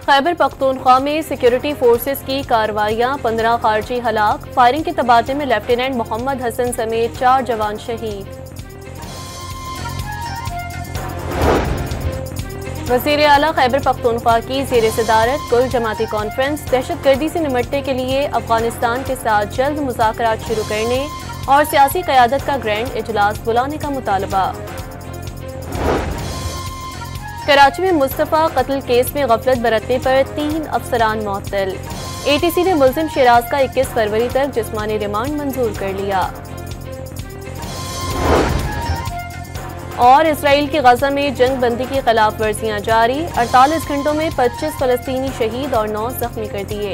खैबर पख्तूनख्वा में security forces की कार्रवाइयां, 15 खारजी हलाक। फायरिंग के तबादले में लेफ्टिनेंट मोहम्मद हसन समेत 4 जवान शहीद। वज़ीर आला खैबर पख्तूनख्वा की ज़ेर सदारत कुल जमाती कॉन्फ्रेंस, दहशतगर्दी से निपटने के लिए अफगानिस्तान के साथ जल्द मुज़ाकरात शुरू करने और सियासी क़यादत का ग्रैंड इजलास बुलाने का मुतालबा। कराची में मुस्तफ़ा कत्ल केस में गफलत बरतने पर 3 अफसरान मुअत्तल। ATC ने मुल्ज़िम शिराज का 21 फरवरी तक जिस्मानी रिमांड मंजूर कर लिया। और इसराइल की गजा में जंग बंदी की खिलाफ वर्जियां जारी, 48 घंटों में 25 फलस्तीनी शहीद और 9 जख्मी कर दिए।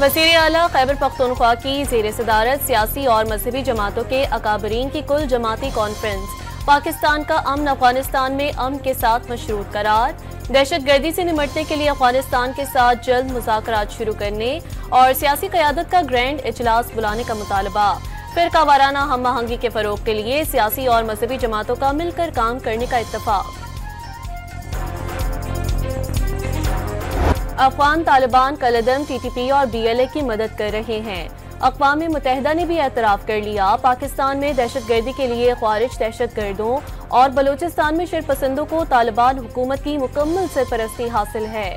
वज़ीर आला खैबर पख्तूनख्वा की ज़ेर सदारत सियासी और मजहबी जमातों के अकाबरीन की कुल जमाती कॉन्फ्रेंस, पाकिस्तान का अमन अफगानिस्तान में अमन के साथ मशरूत करार, दहशतगर्दी से निपटने के लिए अफगानिस्तान के साथ जल्द मुज़ाकरात शुरू करने और सियासी क़यादत का ग्रैंड इजलास बुलाने का मुतालबा। फ़िरका वाराना हम आहंगी के फ़रोग़ के लिए सियासी और मजहबी जमातों का मिलकर काम करने का इत्तफ़ाक़। अफ़गान तालिबान कलदम TTP और BLA की मदद कर रहे हैं। अक़वाम मुत्तहिदा ने भी एतराफ़ कर लिया, पाकिस्तान में दहशतगर्दी के लिए ख़वारिज दहशतगर्दों और बलूचिस्तान में शरपसंदों को तालिबान हुकूमत की मुकम्मल सरपरस्ती हासिल है।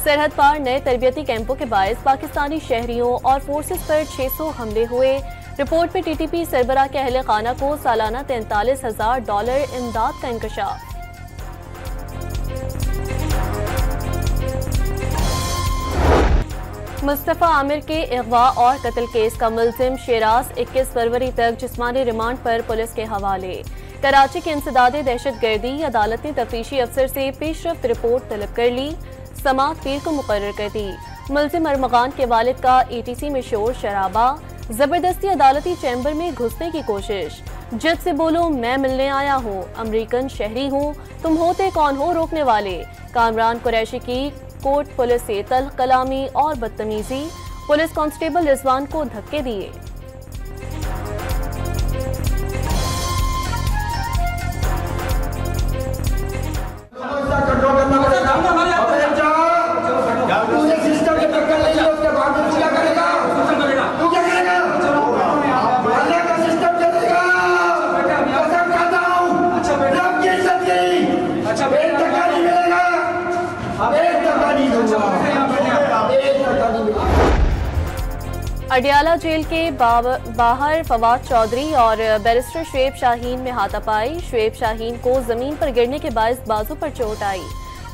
सरहद पार नए तरबियती कैंपों के बायस पाकिस्तानी शहरियों और फोर्सेस पर 600 हमले हुए। रिपोर्ट में TTP सरबराह के अहले खाना को सालाना $43,000 इमदाद का इंकशाफ। मुस्तफ़ा आमिर के अगवा और कत्ल केस का मुल्ज़िम शिराज 21 फरवरी तक जिस्मानी रिमांड पर पुलिस के हवाले। कराची के इंसदादे दहशतगर्दी अदालत ने तफ्तीशी अफसर से पेशरफ्त रिपोर्ट तलब कर ली, समाअत पीर को मुकर्रर कर दी। मुल्ज़िम अरमगान के वालिद का ATC में शोर शराबा, जबरदस्ती अदालती चैम्बर में घुसने की कोशिश। जज से बोलो मैं मिलने आया हूँ, अमरीकन शहरी हूँ, तुम होते कौन हो रोकने वाले। कामरान कुरैशी की कोर्ट पुलिस से तल्ख कलामी और बदतमीजी, पुलिस कांस्टेबल रिजवान को धक्के दिए। अडियाला जेल के बाहर फवाद चौधरी और बैरिस्टर शुएब शाहीन में हाथापाई। शुएब शाहीन को जमीन पर गिरने के बायस बाजू पर चोट आई।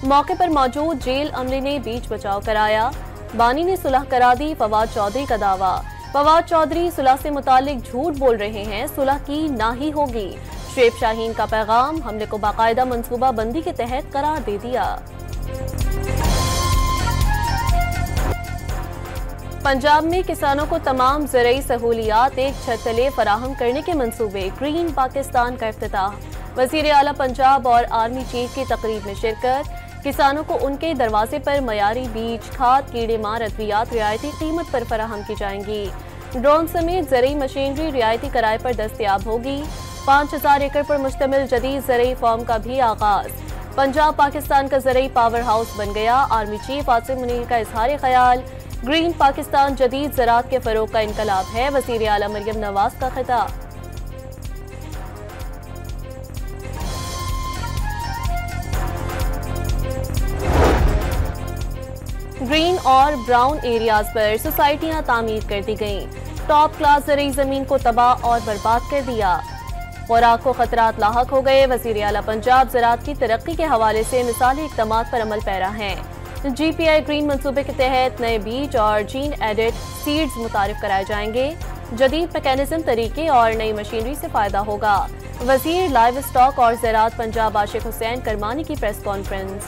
मौके पर मौजूद जेल अमले ने बीच बचाव कराया। बानी ने सुलह करा दी, फवाद चौधरी का दावा। फवाद चौधरी सुलह से मुतालिक झूठ बोल रहे हैं, सुलह की ना ही होगी। शुएब शाहीन का पैगाम, हमले को बाकायदा मंसूबा बंदी के तहत करार दे दिया। पंजाब में किसानों को तमाम ज़रई सहूलियात एक छत तले फराहम करने के मंसूबे, ग्रीन पाकिस्तान का इफ्तिताह। वज़ीर आला पंजाब और आर्मी चीफ की तकरीब में शिरकत। किसानों को उनके दरवाजे पर मयारी बीज, खाद, कीड़े मार अद्वियात रियायती कीमत पर फराहम की जाएंगी। ड्रोन समेत ज़रई मशीनरी रियायती किराए पर दस्तयाब होगी। 5000 एकड़ पर मुश्तमिल जदीद ज़रई फार्म का भी आगाज। पंजाब पाकिस्तान का ज़रई पावर हाउस बन गया। आर्मी चीफ आसिम मुनीर का इजहार ख्याल, ग्रीन पाकिस्तान जदीद ज़राअत के फ़रोग़ का इनकलाब है। वज़ीर आला मरियम नवाज का खिताब। ग्रीन और ब्राउन एरियाज पर सोसाइटियां तामीर कर दी गईं। टॉप क्लास ज़रई ज़मीन को तबाह और बर्बाद कर दिया। खुराक को खतरात लाहक हो गए। वज़ीर आला पंजाब ज़राअत की तरक्की के हवाले से मिसाली इक़दामात पर अमल पैरा हैं। GPI ग्रीन मंसूबे के तहत नए बीज और जीन एडिट सीड्स मुतारिफ कराए जाएंगे। जदीद मैकेनिज्म तरीके और नई मशीनरी से फायदा होगा। वज़ीर लाइव स्टॉक और ज़राअत पंजाब आशिक हुसैन करमानी की प्रेस कॉन्फ्रेंस।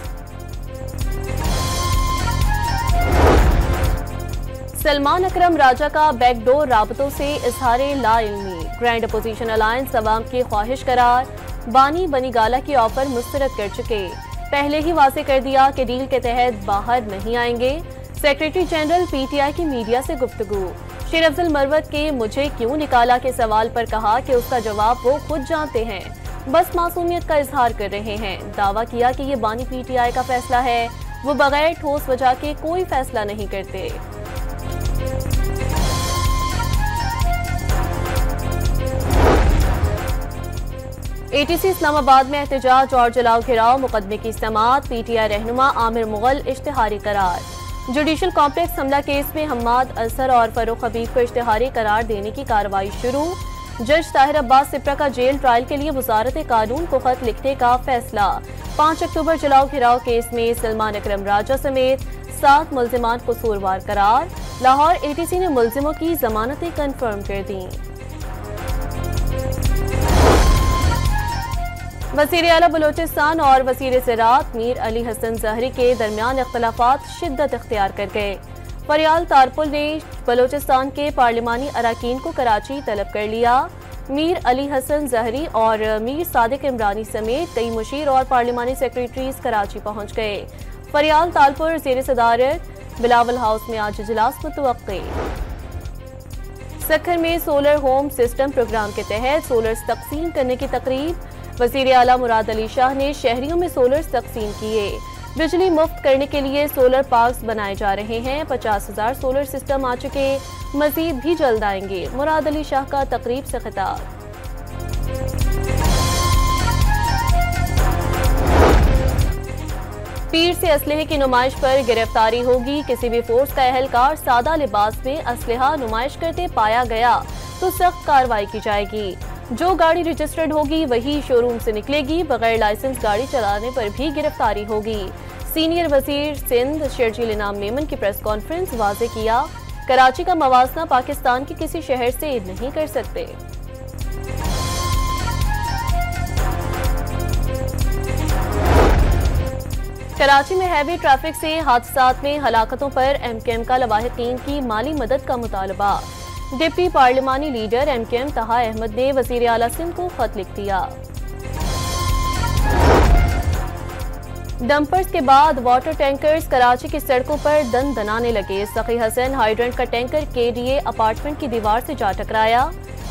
सलमान अकरम राजा का बैकडोर राबतों से इजहारे लाइल्मी, ग्रैंड अपोजिशन अलायंस अवाम की ख्वाहिश करार। बानी बनीगाला की ऑफर मुस्तरद कर चुके, पहले ही वाज़ेह कर दिया कि डील के तहत बाहर नहीं आएंगे। सेक्रेटरी जनरल PTI की मीडिया से गुफ्तगू। शेर अफजल मरवत के मुझे क्यों निकाला के सवाल पर कहा कि उसका जवाब वो खुद जानते हैं। बस मासूमियत का इजहार कर रहे हैं। दावा किया कि ये बानी पीटीआई का फैसला है, वो बगैर ठोस वजह के कोई फैसला नहीं करते। एटीसी इस्लामाबाद में एहतजाज और जलाओ घिराव मुकदमे की समाअत, पीटीआई रहनुमा आमिर मुगल इश्तिहारी करार। जुडिशल कॉम्प्लेक्स हमला केस में हम्माद असर और फरूख हबीब को इश्तिहारी करार देने की कार्रवाई शुरू। जज ताहिर अब्बास सिप्रा का जेल ट्रायल के लिए वजारत कानून को खत लिखने का फैसला। 5 अक्टूबर जलाओ घिराव केस में सलमान अकरम राजा समेत 7 मुल्जिमान कसूरवार करार। लाहौर एटीसी ने मुल्जिमों की जमानतें कंफर्म कर दी। वज़ीर आला बलोचिस्तान और वज़ीर ज़राअत मीर अली हसन ज़हरी के दरमियान इख्तलाफात शिद्दत इख्तियार कर गए। फरियाल तारपुल ने बलोचिस्तान के पार्लिमानी अराकीन को कराची तलब कर लिया। मीर अली हसन ज़हरी और मीर सादिक इमरानी समेत कई मुशीर और पार्लिमानी सेक्रेटरीज कराची पहुंच गए। फरियाल तारपुल ज़ेर सदारत बिलावल हाउस में आज इजलास मुतवक्की। सखर में सोलर होम सिस्टम प्रोग्राम के तहत सोलर तकसीम करने की तकरीब। वज़ीर आला मुराद अली शाह ने शहरियों में सोलर तकसीम किए। बिजली मुफ्त करने के लिए सोलर पार्क्स बनाए जा रहे हैं। 50,000 सोलर सिस्टम आ चुके, मजीद भी जल्द आएंगे। मुराद अली शाह का तकरीब से खिताब। पीर से असलहे की नुमाइश पर गिरफ्तारी होगी। किसी भी फोर्स का अहलकार सादा लिबास में असलहा नुमाइश करते पाया गया तो सख्त कार्रवाई की जाएगी। जो गाड़ी रजिस्टर्ड होगी वही शोरूम से निकलेगी। बगैर लाइसेंस गाड़ी चलाने पर भी गिरफ्तारी होगी। सीनियर वजीर सिंध शर्जील इनाम मेमन की प्रेस कॉन्फ्रेंस वाजे किया, कराची का मवाजना पाकिस्तान के किसी शहर से नहीं कर सकते। कराची में हैवी ट्रैफिक से हादसात में हलाकतों पर एमकेएम का लवाहिकीन की माली मदद का मुतालबा। डिप्टी पार्लिमानी लीडर एमकेएम तहा अहमद ने वजीर आला सिंध को खत लिख दिया। डंपर्स के बाद वाटर टैंकर्स कराची की सड़कों पर दन दनाने लगे। सखी हसन हाइड्रेंट का टैंकर केडीए अपार्टमेंट की दीवार से जा टकराया।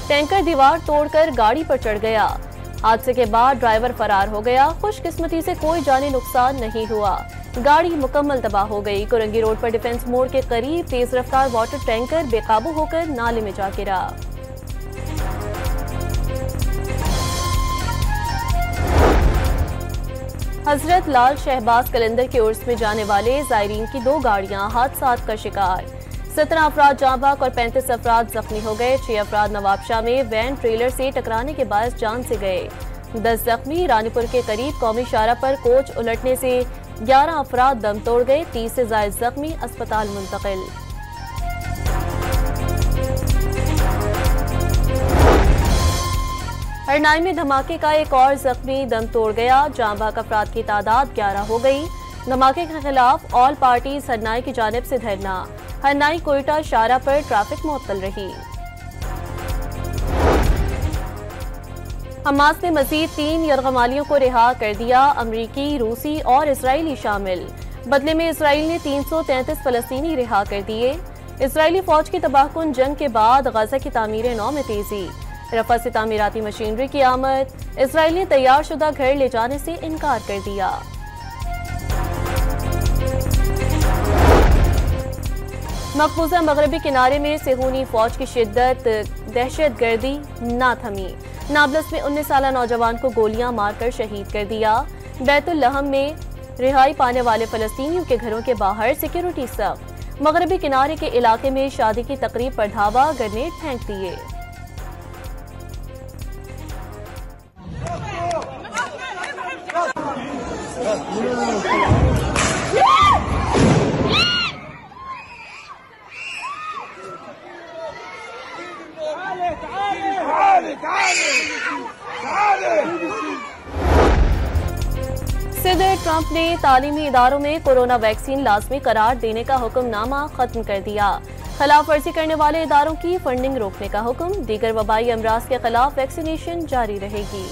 टैंकर दीवार तोड़कर गाड़ी पर चढ़ गया। हादसे के बाद ड्राइवर फरार हो गया। खुशकिस्मती से कोई जानी नुकसान नहीं हुआ। गाड़ी मुकम्मल तबाह हो गई। कुरंगी रोड पर डिफेंस मोड़ के करीब तेज रफ्तार वाटर टैंकर बेकाबू होकर नाले में जा गिरा। हजरत लाल शहबाज कलंदर के उर्स में जाने वाले जायरीन की 2 गाड़ियां हादसात का शिकार। 17 अफराद जाँ बहक और 35 अफराद जख्मी हो गए। 6 अफराद नवाबशाह में वैन ट्रेलर से टकराने के बायस जान से गए। 10 जख्मी। रानीपुर के करीब कौमी शाहरा पर कोच उलटने से 11 अफराद दम तोड़ गए। 30 से ज्यादा जख्मी अस्पताल मुंतकिल। हरनाई में धमाके का एक और जख्मी दम तोड़ गया। जाँ बहक अफराद की तादाद 11 हो गई। धमाके के खिलाफ ऑल पार्टीज हरनाई की जानिब से धरना। हरनाई कोयटा शाहरा पर ट्रैफिक मुअत्तल रही। हमास ने मजीद 3 यरगमालियों को रिहा कर दिया। अमरीकी, रूसी और इसराइली शामिल। बदले में इसराइल ने 333 फलस्तीनी रिहा कर दिए। इसराइली फौज की तबाहकुन जंग के बाद गजा की तामीर नौ में तेजी। रफा से तामीराती मशीनरी की आमद। इसराइल ने तैयार शुदा घर ले जाने से इनकार कर दिया। मकबूजा मगरबी किनारे में सेहूनी फौज की शिद्दत, दहशत गर्दी ना थमी। नाबलस में 19 साला नौजवान को गोलियां मारकर शहीद कर दिया। बैतुल लहम में रिहाई पाने वाले फलस्तीनियों के घरों के बाहर सिक्योरिटी सख्त। मगरबी किनारे के इलाके में शादी की तकरीब पर धावा, ग्रेनेड फेंक दिए। सदर ट्रंप ने तालीमी इदारों में कोरोना वैक्सीन लाजमी करार देने का हुक्मनामा खत्म कर दिया। खिलाफ वर्जी करने वाले इदारों की फंडिंग रोकने का हुक्म। दीगर वबाई अमराज के खिलाफ वैक्सीनेशन जारी रहेगी।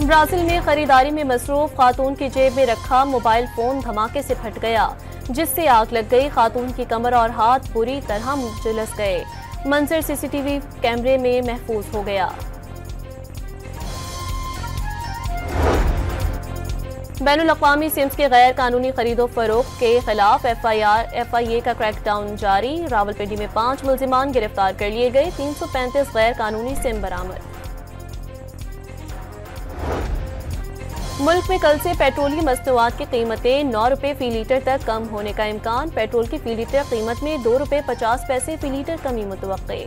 ब्राजील में खरीदारी में मसरूफ खातून की जेब में रखा मोबाइल फोन धमाके से फट गया, जिससे आग लग गई। खातून की कमर और हाथ बुरी तरह झुलस गए। मंजर सीसीटीवी कैमरे में महफूज हो गया। बैनुल-अक़वामी सिम्स के गैर कानूनी खरीदो फरोख्त के खिलाफ FIA का क्रैकडाउन जारी। रावलपिंडी में 5 मुल्जिमान गिरफ्तार कर लिए गए। 335 गैर कानूनी सिम बरामद। मुल्क में कल से पेट्रोलियम मसनूआत की कीमतें 9 रुपये फी लीटर तक कम होने का इम्कान। पेट्रोल की फी लीटर कीमत में 2 रुपये 50 पैसे फी लीटर कमी मुतवक्के।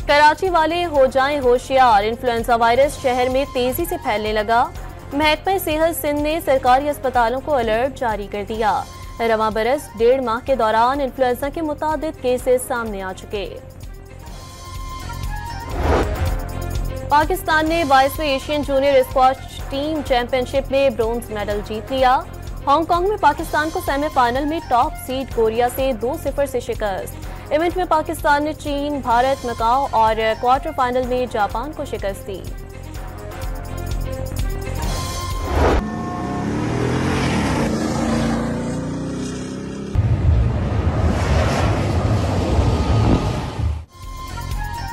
कराची वाले हो जाएं होशियार, इन्फ्लुएंजा वायरस शहर में तेजी से फैलने लगा। महकमा सेहत सिंध ने सरकारी अस्पतालों को अलर्ट जारी कर दिया। रवां बरस 1.5 माह के दौरान इन्फ्लुएंजा के मुतादिद केसेस सामने आ चुके। पाकिस्तान ने 22वें Asian junior squash team championship में ब्रोंज मेडल जीत लिया। हांगकांग में पाकिस्तान को सेमीफाइनल में टॉप सीड कोरिया से 2-0 से शिकस्त। इवेंट में पाकिस्तान ने चीन, भारत, मकाओ और क्वार्टर फाइनल में जापान को शिकस्त दी।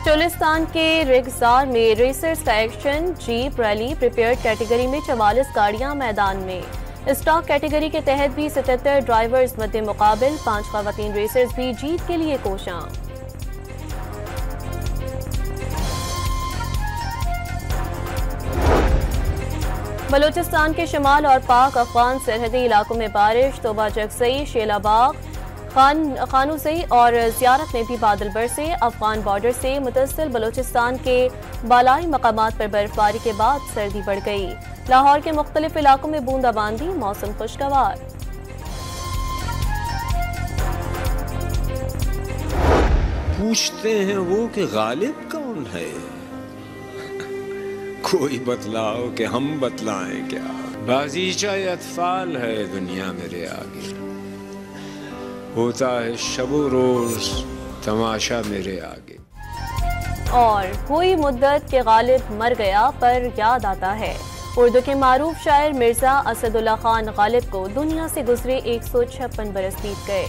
चोलिस्तान के रिगजार में रेसर्स का action. Jeep rally prepared category में 44 गाड़ियां मैदान में। स्टॉक कैटेगरी के तहत भी 77 ड्राइवर्स मद्दे मुकाबिल। 5 खवातीन रेसर्स भी जीत के लिए कोशां। बलूचिस्तान के शमाल और पाक अफगान सरहदी इलाकों में बारिश। तोबा जगसई, शेलाबाग, खानूसई और ज़ियारत में भी बादल बरसे। अफगान बॉर्डर से मुतसिल बलूचिस्तान के बालाई मकामात पर बर्फबारी के बाद सर्दी बढ़ गई। लाहौर के मुख्तलिफ इलाकों में बूंदाबांदी, मौसम खुशगवार। पूछते हैं वो कि गालिब कौन है? कोई बतलाओ कि हम बतलाएं क्या? बाजीचा अतफाल है दुनिया मेरे आगे, होता है शबो रोज तमाशा मेरे आगे। और हुई मुद्दत के गालिब मर गया पर याद आता है। उर्दू के मारूफ शायर मिर्जा असदुल्ला खान गालिब को दुनिया से गुजरे 156 बरस बीत गए।